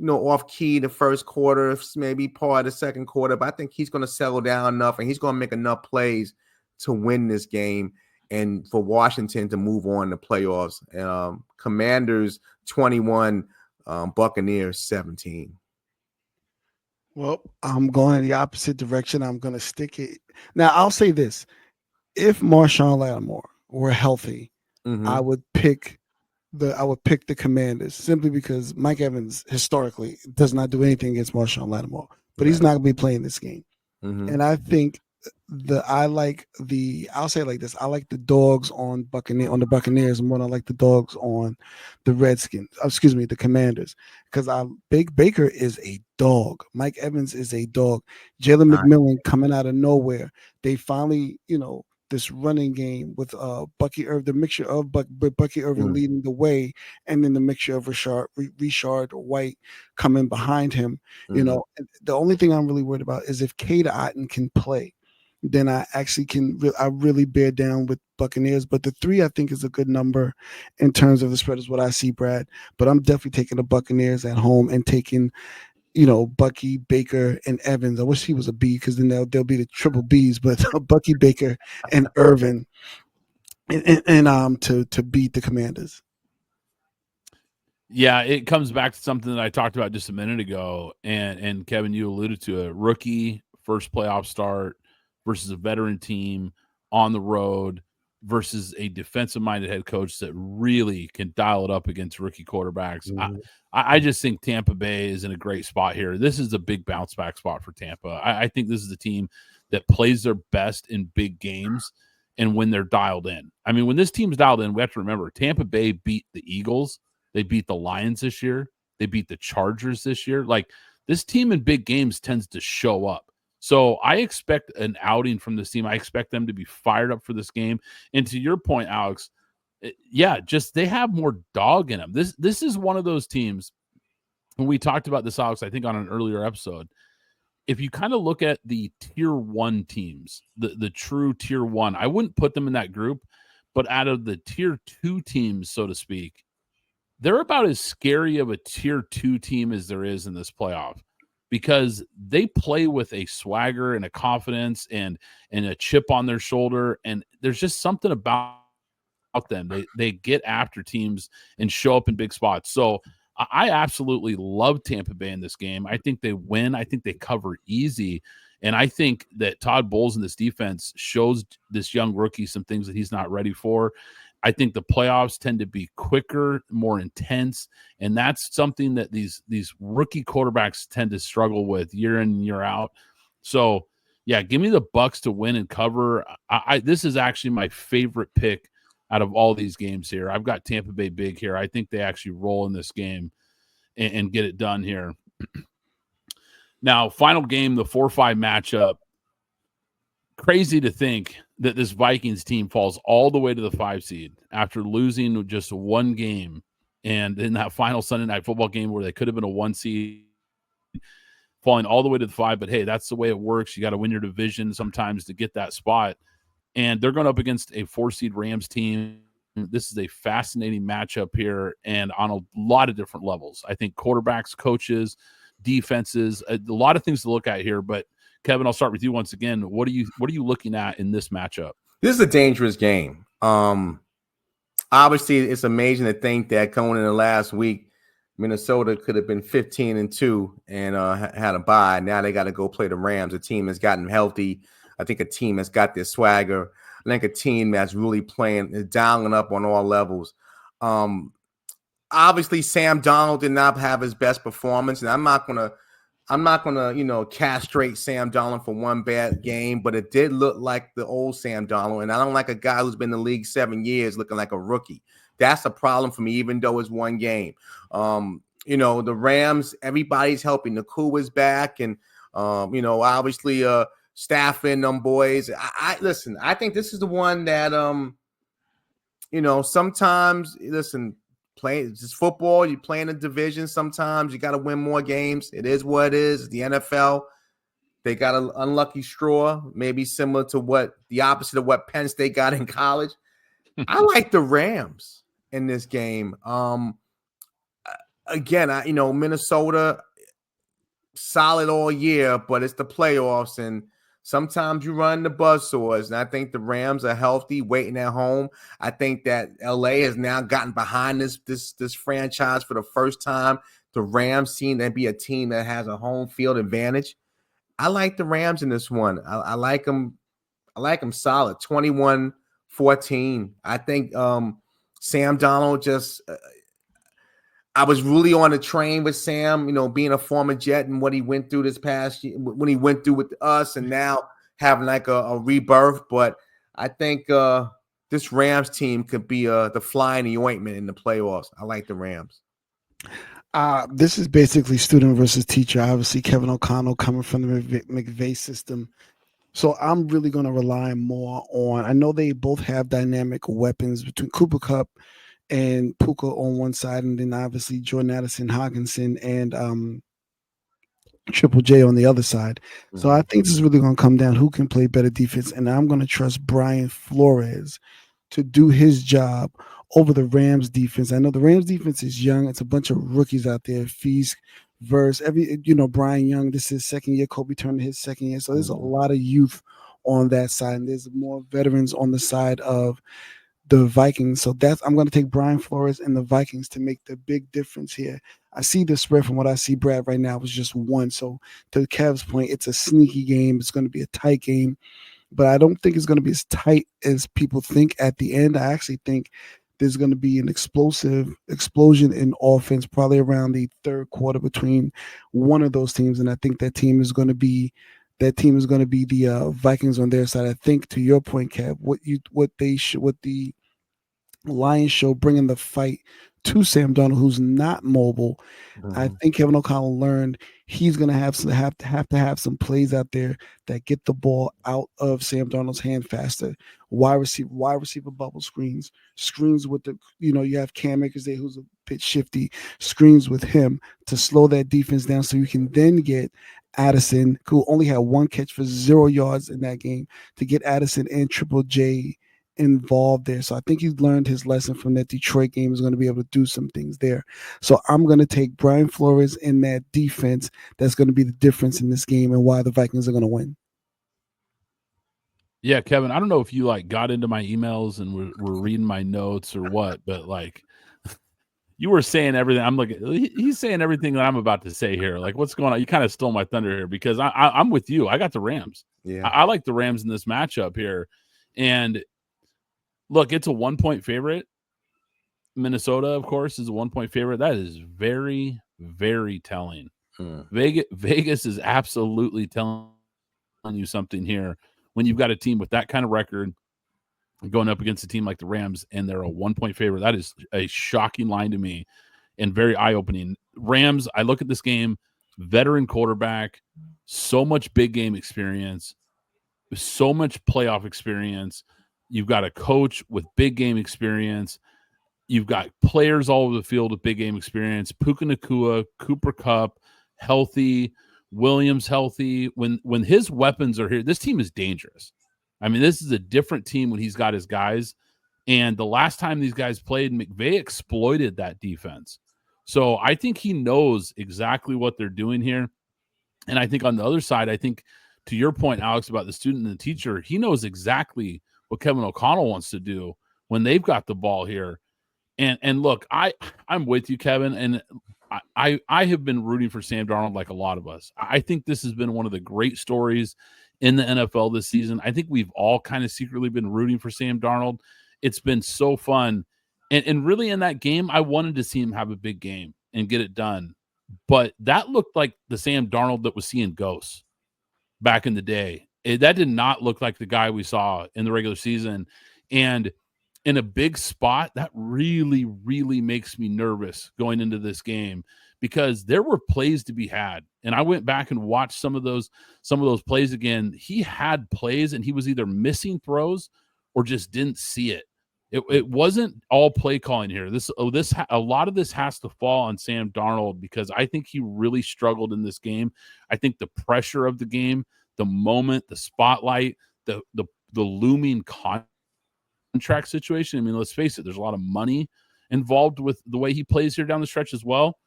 off key in the first quarter, maybe part of the second quarter. But I think he's going to settle down enough, and he's going to make enough plays to win this game and for Washington to move on to playoffs. Commanders 21, Buccaneers 17. Well, I'm going in the opposite direction. I'm going to stick it. Now, I'll say this. If Marshawn Lattimore were healthy, I would pick the Commanders, simply because Mike Evans historically does not do anything against Marshawn Lattimore, but he's not going to be playing this game. And I think I'll say it like this. I like the dogs on the Buccaneers more than I like the dogs on the Redskins. The Commanders, because Big Baker is a dog. Mike Evans is a dog. Jalen McMillan coming out of nowhere. They finally, this running game with Bucky Irvin, the mixture of Bucky Irvin leading the way, and then the mixture of Rashard White coming behind him. The only thing I'm really worried about is if Cade Otton can play, then I actually I really bear down with Buccaneers. But the 3, I think, is a good number in terms of the spread, is what I see, Brad. But I'm definitely taking the Buccaneers at home and taking, Bucky, Baker, and Evans. I wish he was a B, because then they'll be the triple Bs. But Bucky, Baker, and Irvin, and to beat the Commanders. Yeah, it comes back to something that I talked about just a minute ago, and Kevin, you alluded to it. Rookie, first playoff start versus a veteran team on the road versus a defensive-minded head coach that really can dial it up against rookie quarterbacks. I just think Tampa Bay is in a great spot here. This is a big bounce-back spot for Tampa. I think this is a team that plays their best in big games, and when they're dialed in. I mean, when this team's dialed in, we have to remember Tampa Bay beat the Eagles. They beat the Lions this year. They beat the Chargers this year. Like, this team in big games tends to show up. So I expect an outing from this team. I expect them to be fired up for this game. And to your point, Alex, yeah, just they have more dog in them. This is one of those teams, when we talked about this, Alex, I think on an earlier episode, if you kind of look at the tier 1 teams, the true tier 1, I wouldn't put them in that group, but out of the tier 2 teams, so to speak, they're about as scary of a tier 2 team as there is in this playoff, because they play with a swagger and a confidence and a chip on their shoulder. And there's just something about them. They get after teams and show up in big spots. So I absolutely love Tampa Bay in this game. I think they win. I think they cover easy. And I think that Todd Bowles in this defense shows this young rookie some things that he's not ready for. I think the playoffs tend to be quicker, more intense, and that's something that these rookie quarterbacks tend to struggle with year in and year out. So, yeah, give me the Bucs to win and cover. This is actually my favorite pick out of all these games here. I've got Tampa Bay big here. I think they actually roll in this game and get it done here. Now, final game, the 4-5 matchup. Crazy to think that this Vikings team falls all the way to the 5 seed after losing just one game. And in that final Sunday night football game where they could have been a 1 seed, falling all the way to the 5. But hey, that's the way it works. You got to win your division sometimes to get that spot. And they're going up against a 4-seed Rams team. This is a fascinating matchup here, and on a lot of different levels. I think quarterbacks, coaches, defenses, a lot of things to look at here. But Kevin, I'll start with you once again. What are you looking at in this matchup? This is a dangerous game. Obviously, it's amazing to think that going in the last week, Minnesota could have been 15-2 and had a bye. Now they got to go play the Rams. A team that's gotten healthy. I think a team that's got their swagger. I think a team that's really playing, dialing up on all levels. Obviously, Sam Darnold did not have his best performance, and I'm not gonna castrate Sam Darnold for one bad game, but it did look like the old Sam Darnold, and I don't like a guy who's been in the league 7 years looking like a rookie. That's a problem for me, even though it's one game. The Rams, everybody's helping. The Nakua is back, and obviously staffing them boys. Listen, I think this is the one that sometimes it's just football. You play in a division. Sometimes you got to win more games. It is what it is. The NFL, they got an unlucky straw, maybe similar to the opposite of what Penn State got in college. I like the Rams in this game. Again, Minnesota, solid all year, but it's the playoffs, and sometimes you run the buzzsaws, and I think the Rams are healthy, waiting at home. I think that LA has now gotten behind this franchise for the first time. The Rams seem to be a team that has a home field advantage. I like the Rams in this one. I like them. I like them solid, 21-14. I think Sam Darnold just. I was really on the train with Sam, being a former Jet and what he went through this past year, when he went through with us, and now having like a rebirth. But I think this Rams team could be the fly in the ointment in the playoffs. I like the Rams. This is basically student versus teacher. Obviously, Kevin O'Connell coming from the McVay system. So I'm really going to rely more on, I know they both have dynamic weapons between Cooper Kupp and Puka on one side, and then obviously Jordan Addison, Hockenson, and Triple J on the other side. Mm-hmm. So I think this is really going to come down who can play better defense, and I'm going to trust Brian Flores to do his job over the Rams defense. I know the Rams defense is young. It's a bunch of rookies out there. Feast, Verse, Brian Young, this is his second year. Kobe Turner, his second year. So there's a lot of youth on that side, and there's more veterans on the side of the Vikings. So I'm going to take Brian Flores and the Vikings to make the big difference here. I see the spread from what I see, Brad, right now was just 1. So to Kev's point, it's a sneaky game. It's going to be a tight game, but I don't think it's going to be as tight as people think at the end. I actually think there's going to be an explosion in offense probably around the third quarter between one of those teams, and I think that team is going to be that team is going to be the Vikings on their side. I think, to your point, Kev, what the Lions show, bringing the fight to Sam Darnold, who's not mobile. I think Kevin O'Connell learned he's going to have to have some plays out there that get the ball out of Sam Darnold's hand faster. Wide receiver bubble screens with the, you have Cam Akers there, who's a bit shifty, screens with him to slow that defense down, so you can then get Addison, who only had 1 catch for 0 yards in that game, to get Addison and Triple J involved there. So I think he's learned his lesson from that Detroit game, is going to be able to do some things there. So I'm going to take Brian Flores in that defense. That's going to be the difference in this game and why the Vikings are going to win. Yeah, Kevin, I don't know if you got into my emails and were reading my notes or what, but you were saying everything. I'm like, he's saying everything that I'm about to say here. Like, what's going on? You kind of stole my thunder here, because I'm with you. I got the Rams. Yeah, I like the Rams in this matchup here. And look, it's a 1-point favorite. Minnesota, of course, is a 1-point favorite. That is very, very telling. Vegas is absolutely telling you something here when you've got a team with that kind of record going up against a team like the Rams, and they're a 1-point favorite. That is a shocking line to me and very eye-opening. Rams, I look at this game, veteran quarterback, so much big game experience, so much playoff experience. You've got a coach with big game experience. You've got players all over the field with big game experience. Puka Nacua, Cooper Kupp, healthy. Williams healthy. When his weapons are here, this team is dangerous. I mean, this is a different team when he's got his guys. And the last time these guys played, McVay exploited that defense. So I think he knows exactly what they're doing here. And I think on the other side, I think to your point, Alex, about the student and the teacher, he knows exactly what Kevin O'Connell wants to do when they've got the ball here. And look, I'm with you, Kevin, and I have been rooting for Sam Darnold like a lot of us. I think this has been one of the great stories in the NFL this season. I think we've all kind of secretly been rooting for Sam Darnold. It's been so fun. And really in that game, I wanted to see him have a big game and get it done. But that looked like the Sam Darnold that was seeing ghosts back in the day. That did not look like the guy we saw in the regular season. And in a big spot, that really, really makes me nervous going into this game, because there were plays to be had. And I went back and watched some of those plays again. He had plays and he was either missing throws or just didn't see it. It wasn't all play calling here. A lot of this has to fall on Sam Darnold, because I think he really struggled in this game. I think the pressure of the game, the moment, the spotlight, the looming contract situation. I mean, let's face it, there's a lot of money involved with the way he plays here down the stretch as well.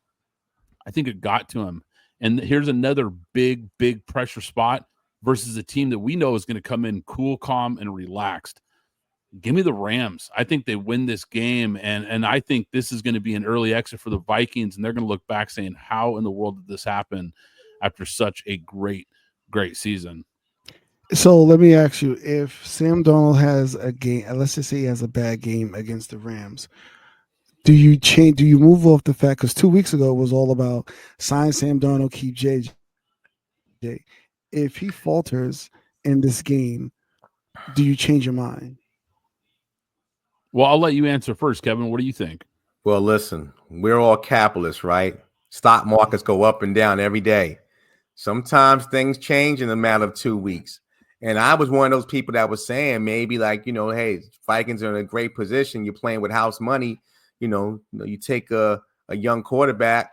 I think it got to him. And here's another big, big pressure spot versus a team that we know is going to come in cool, calm, and relaxed. Give me the Rams. I think they win this game, and I think this is going to be an early exit for the Vikings, and they're going to look back saying, how in the world did this happen after such a great, great season? So let me ask you, if Sam Darnold has a game, let's just say he has a bad game against the Rams, do you move off the fact, because 2 weeks ago it was all about sign Sam Darnold, keep JJ. If he falters in this game, do you change your mind? Well, I'll let you answer first, Kevin. What do you think? Well, listen, we're all capitalists, right? Stock markets go up and down every day. Sometimes things change in a matter of 2 weeks. And I was one of those people that was saying maybe hey, Vikings are in a great position. You're playing with house money. You take a young quarterback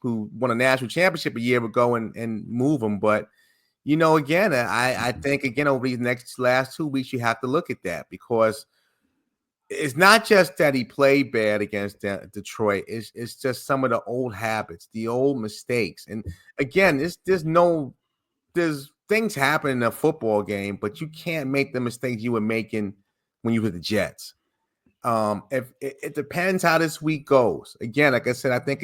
who won a national championship a year ago and move him. But, again, I think, over these last 2 weeks, you have to look at that, because it's not just that he played bad against Detroit. It's just some of the old habits, the old mistakes. And again, there's things happen in a football game, but you can't make the mistakes you were making when you were the Jets. If it depends how this week goes. Again, like I said, I think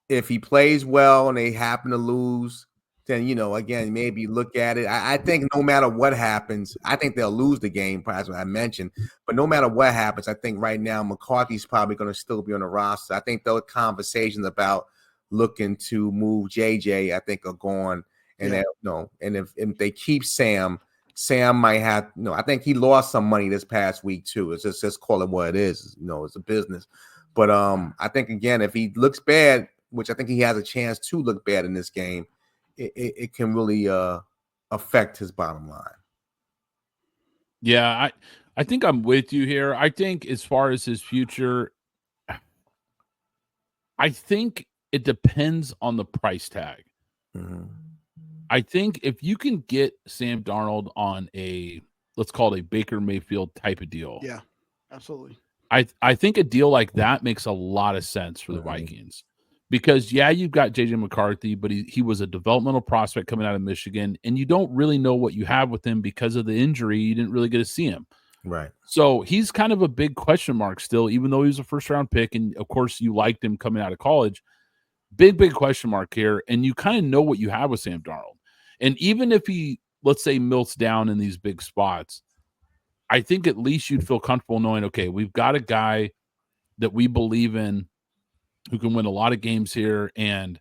if he plays well and they happen to lose, then again, maybe look at it. I think no matter what happens, I think they'll lose the game, as I mentioned. But no matter what happens, I think right now McCarthy's probably going to still be on the roster. I think those conversations about looking to move JJ, I think, are gone. And if they keep Sam might have, I think he lost some money this past week too. It's just call it what it is. It's a business. But I think again, if he looks bad, which I think he has a chance to look bad in this game, it can really affect his bottom line. Yeah, I think I'm with you here. I think as far as his future, I think it depends on the price tag. Mm-hmm. I think if you can get Sam Darnold on let's call it a Baker Mayfield type of deal. Yeah, absolutely. I think a deal like that makes a lot of sense for the Vikings. Because, you've got J.J. McCarthy, but he was a developmental prospect coming out of Michigan, and you don't really know what you have with him because of the injury. You didn't really get to see him. Right. So he's kind of a big question mark still, even though he was a first-round pick, and, of course, you liked him coming out of college. Big question mark here, and you kind of know what you have with Sam Darnold. And even if he, let's say, melts down in these big spots, I think at least you'd feel comfortable knowing, okay, we've got a guy that we believe in who can win a lot of games here, and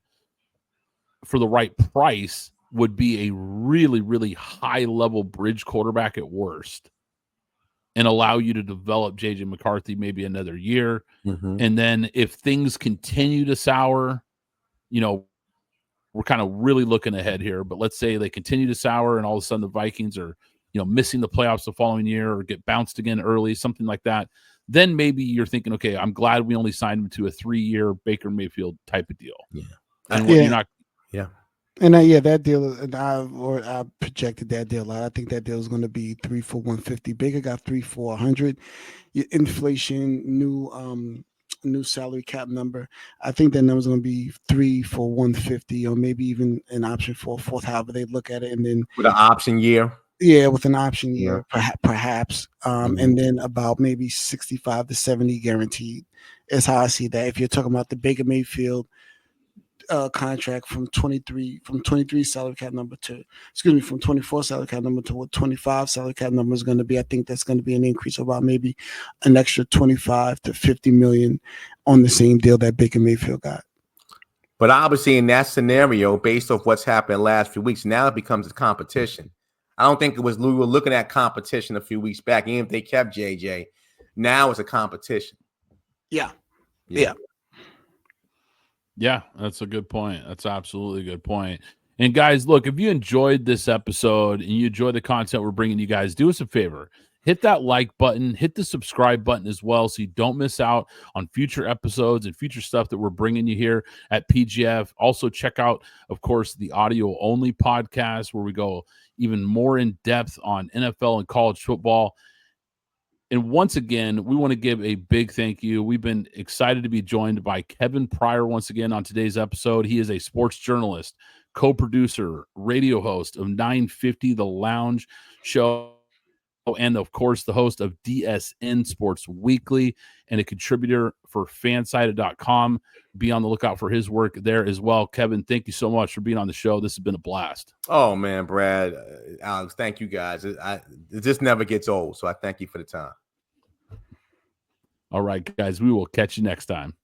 for the right price would be a really, really high-level bridge quarterback at worst and allow you to develop J.J. McCarthy maybe another year. Mm-hmm. And then if things continue to sour, we're kind of really looking ahead here. But let's say they continue to sour and all of a sudden the Vikings are, missing the playoffs the following year or get bounced again early, something like that. Then maybe you're thinking, okay, I'm glad we only signed him to a 3-year Baker Mayfield type of deal. Yeah. And you're not. Yeah. And that deal, and I projected that deal. I think that deal is going to be 3 for $150. Baker got 3 for 100. Inflation, new salary cap number. I think that number is going to be 3 for 150, or maybe even an option for a fourth. However they look at it, and then with an option year. Yeah, with an option year, perhaps, and then about maybe 65 to 70 guaranteed is how I see that. If you're talking about the Baker Mayfield contract from 23 salary cap number from 24 salary cap number to what 25 salary cap number is going to be, I think that's going to be an increase of about maybe an extra 25 to 50 million on the same deal that Baker Mayfield got. But obviously, in that scenario, based off what's happened the last few weeks, now it becomes a competition. I don't think we were looking at competition a few weeks back. Even if they kept JJ, now it's a competition. Yeah. Yeah, that's a good point. That's absolutely a good point. And guys, look, if you enjoyed this episode and you enjoy the content we're bringing you guys, do us a favor. Hit that like button, hit the subscribe button as well so you don't miss out on future episodes and future stuff that we're bringing you here at PGF. Also, check out, of course, the audio-only podcast where we go even more in depth on NFL and college football. And once again, we want to give a big thank you. We've been excited to be joined by Kevin Pryor once again on today's episode. He is a sports journalist, co-producer, radio host of 950 The Lounge Show, and of course, the host of DSN Sports Weekly and a contributor for fansided.com. Be on the lookout for his work there as well. Kevin, thank you so much for being on the show. This has been a blast. Oh, man, Brad, Alex, thank you guys. It just never gets old, so I thank you for the time. All right, guys, we will catch you next time.